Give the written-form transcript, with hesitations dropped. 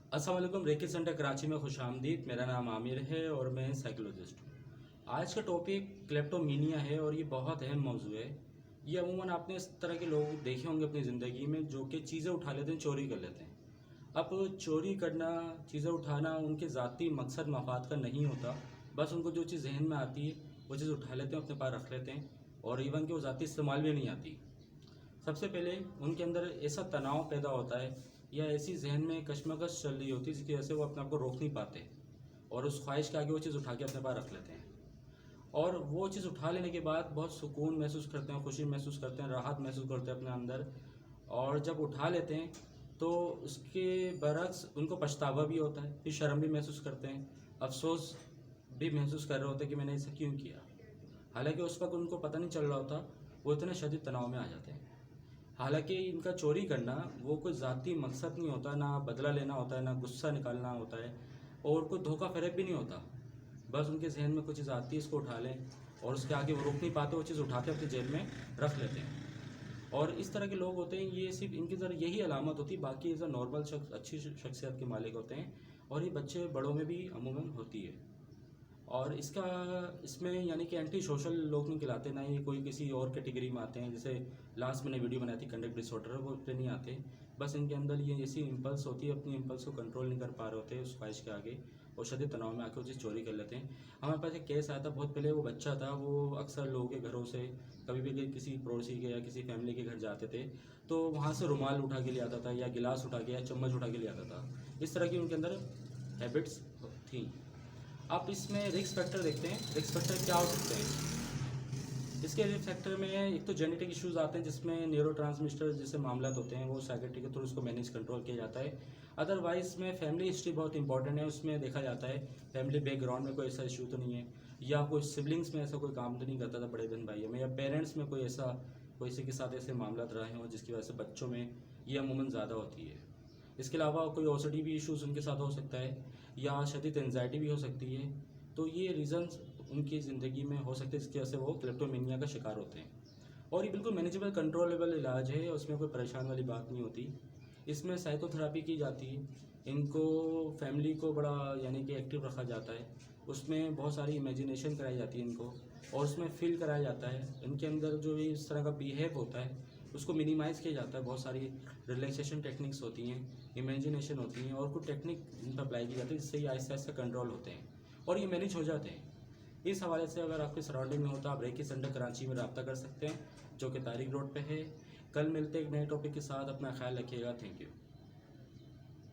अस्सलाम वालेकुम। Recce centre Karachi में खुशामदीद। मेरा नाम आमिर है और मैं साइकोलॉजिस्ट हूँ। आज का टॉपिक क्लेप्टोमीनिया है और ये बहुत अहम मौजू है। ये अमूमन आपने इस तरह के लोग देखे होंगे अपनी ज़िंदगी में जो कि चीज़ें उठा लेते हैं, चोरी कर लेते हैं। अब चोरी करना, चीज़ें उठाना उनके ज़ाती मकसद मफाद का नहीं होता। बस उनको जो चीज़ जहन में आती है वो चीज़ उठा लेते हैं, अपने पास रख लेते हैं और इवन कि वो ज़ाती इस्तेमाल भी नहीं आती। सबसे पहले उनके अंदर ऐसा तनाव पैदा होता है या ऐसी जहन में कशमकश चल रही होती है जिसकी वजह से वो अपने आप को रोक नहीं पाते और उस ख्वाहिश के आगे वो चीज़ उठा के अपने पास रख लेते हैं। और वो चीज़ उठा लेने के बाद बहुत सुकून महसूस करते हैं, खुशी महसूस करते हैं, राहत महसूस करते हैं अपने अंदर। और जब उठा लेते हैं तो उसके बरक्स उनको पछतावा भी होता है, फिर शर्म भी महसूस करते हैं, अफसोस भी महसूस कर रहे होते हैं कि मैंने ऐसा क्यों किया। हालांकि उस वक्त उनको पता नहीं चल रहा होता, वो इतने शदीद तनाव में आ जाते हैं। हालांकि इनका चोरी करना वो कोई ज़ाती मकसद नहीं होता, ना बदला लेना होता है, ना गुस्सा निकालना होता है और कोई धोखा फ़रेब भी नहीं होता। बस उनके जहन में कुछ चीज़ आती है, इसको उठा लें और उसके आगे वो रोक नहीं पाते, वो चीज़ उठा के अपनी जेब में रख लेते हैं। और इस तरह के लोग होते हैं, ये सिर्फ इनकी ज़रा यही अलामत होती है, बाकी एज़ अ नॉर्मल शख्स अच्छी शख्सियत के मालिक होते हैं और ये बच्चे बड़ों में भी अमूमन होती है। और इसमें यानी कि एंटी सोशल लोग नहीं कहलाते, ना ये कोई किसी और कैटेगरी में आते हैं। जैसे लास्ट मैंने वीडियो बनाई थी कंडक्ट डिसऑर्डर, वो पे नहीं आते। बस इनके अंदर ये ऐसी इम्पल्स होती है, अपनी इम्पल्स को कंट्रोल नहीं कर पा रहे होते उस ख्वाहिश के आगे और शदीद तनाव में आकर वो चीज़ चोरी कर लेते हैं। हमारे पास एक केस आया था बहुत पहले। वो बच्चा था, वो अक्सर लोगों के घरों से कभी भी किसी पड़ोसी के या किसी फैमिली के घर जाते थे तो वहाँ से रुमाल उठा के ले आता था या गिलास उठा के या चम्मच उठा के ले आता था। इस तरह की उनके अंदर हैबिट्स थी। आप इसमें रिस्क फैक्टर देखते हैं, रिस्क फैक्टर क्या हो सकते हैं। इसके रिस्क फैक्टर में एक तो जेनेटिक इश्यूज आते हैं जिसमें न्यूरोट्रांसमिटर जैसे मामला होते हैं, वो साइकेट्री के थ्रू उसको मैनेज कंट्रोल किया जाता है। अदरवाइज में फैमिली हिस्ट्री बहुत इंपॉर्टेंट है, उसमें देखा जाता है फैमिली बैकग्राउंड में कोई ऐसा इशू तो नहीं है या कोई सिबलिंग्स में ऐसा कोई काम तो नहीं करता था बड़े बहन भाइयों में, या पेरेंट्स में कोई ऐसा किसी के साथ ऐसे मामला रहे हों जिसकी वजह से बच्चों में ये अमूमन ज़्यादा होती है। इसके अलावा कोई ओसिडी भी इश्यूज़ उनके साथ हो सकता है या शदीद एंजाइटी भी हो सकती है। तो ये रीज़न्स उनकी ज़िंदगी में हो सकते हैं जिसकी वजह से वो क्लेप्टोमेनिया का शिकार होते हैं। और ये बिल्कुल मैनेजेबल कंट्रोलेबल इलाज है, उसमें कोई परेशान वाली बात नहीं होती। इसमें साइकोथेरेपी की जाती है, इनको फैमिली को बड़ा यानी कि एक्टिव रखा जाता है, उसमें बहुत सारी इमेजिनेशन कराई जाती है इनको और उसमें फील कराया जाता है। इनके अंदर जो इस तरह का बिहेव होता है उसको मिनिमाइज़ किया जाता है। बहुत सारी रिलैक्सेशन टेक्निक्स होती हैं, इमेजिनेशन होती हैं और कुछ टेक्निक इन पर अप्लाई की जाती है जिससे ये आहिस्ता आहिस्ता कंट्रोल होते हैं और ये मैनेज हो जाते हैं। इस हवाले से अगर आपके सराउंडिंग में हो तो आप रेकी सेंटर कराची में रब्ता कर सकते हैं जो कि तारिक रोड पे है। कल मिलते हैं एक नए टॉपिक के साथ। अपना ख्याल रखिएगा। Thank you.